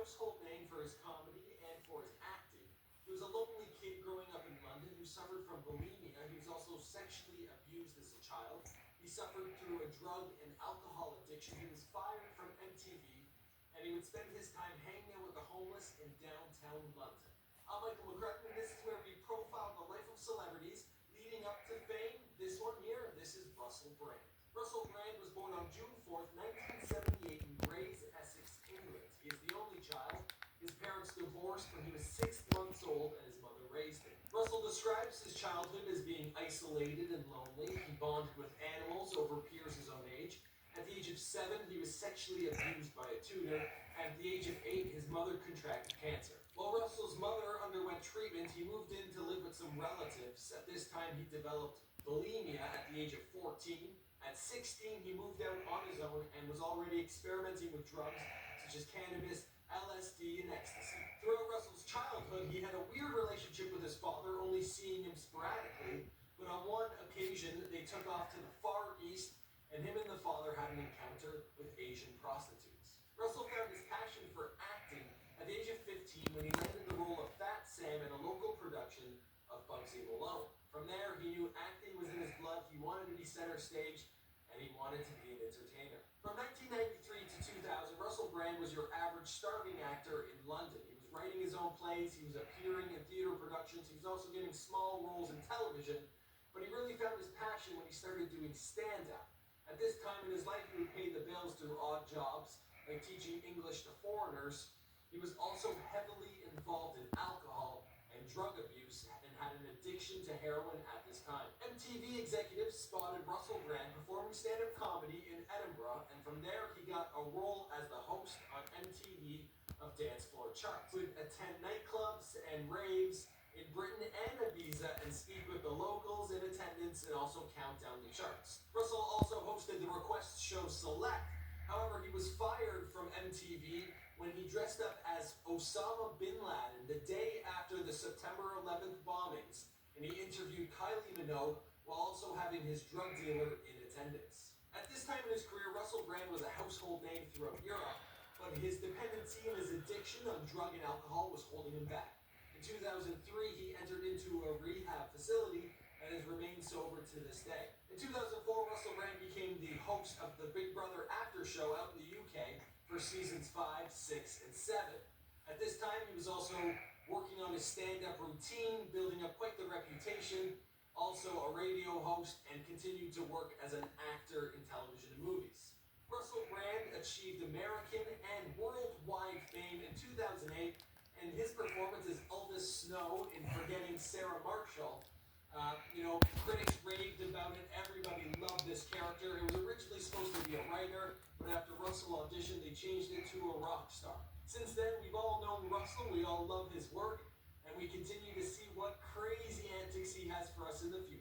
household name for his comedy and for his acting. He was a lonely kid growing up in London who suffered from bulimia. He was also sexually abused as a child. He suffered through a drug and alcohol addiction. He was fired from MTV, and he would spend his time hanging out with the homeless in downtown London. I'm Michael McCrutton, and this is where we profile the life of celebrities leading up to fame. This one here, this is Russell Brand. Russell Brand was born on June 4th, 1978 in Grays, Essex, England. He is the only child. His parents divorced when he was 6 months old and his mother raised him. Russell describes his childhood as being isolated and lonely. He bonded with animals over peers his own age. At the age of 7, he was sexually abused by a tutor. At the age of 8, his mother contracted cancer. While Russell's mother underwent treatment, he moved in to live with some relatives. At this time, he developed bulimia at the age of 14. At 16, he moved out on his own and was already experimenting with drugs such as cannabis, LSD, and ecstasy. Throughout Russell's childhood, he had a weird relationship with his father, only seeing him sporadically. But on one occasion, they took off to the Far East, and him and the father had an encounter with Asian prostitutes. Russell found his passion for acting at the age of 15 when he landed the role of Fat Sam in a local production of Bugsy Malone. From there, he knew acting was in his blood. He wanted to be center stage, and he wanted to be an entertainer. From 1993 to 2000, Russell Brand was your average starving actor in London. He was writing his own plays, he was appearing in theater productions, he was also getting small roles in television, but he really found his passion when he started doing stand-up. At this time in his life, he would pay the bills through odd jobs, like teaching English to foreigners. He was also heavily involved in alcohol and drug abuse and had an addiction to heroin at this time. MTV executives spotted Russell Brand performing stand-up comedy in Edinburgh, and from there he got a role as the host on MTV of Dance Floor Charts. He would attend nightclubs and raves in Britain and Ibiza and speak with the locals in attendance and also count down the charts. Russell also hosted the request show Select. However, he was fired from MTV when he dressed up as Osama bin Laden the day after the September 11th bombings, and he interviewed Kylie Minogue while also having his drug dealer in attendance. At this time in his career, Russell Brand was a household name throughout Europe, but his dependency and his addiction on drug and alcohol was holding him back. In 2003, he entered into a rehab facility and has remained sober to this day. In 2004, Russell Brand became the host of the Big Brother After Show out in the UK for seasons 5, 6, and 7. At this time, he was also working on his stand-up routine, building up quite the reputation, also a radio host, and continued to work as an actor in television and movies. Russell Brand achieved American and worldwide fame in 2008, and his performance as Aldous Snow in Forgetting Sarah Marshall, critics raved about it. Everybody loved this character. It was originally supposed to be a writer, but after Russell auditioned, they changed it to a rock star. Since then, we've all known Russell. We all love his work, and we continue to see what crazy antics he has for us in the future.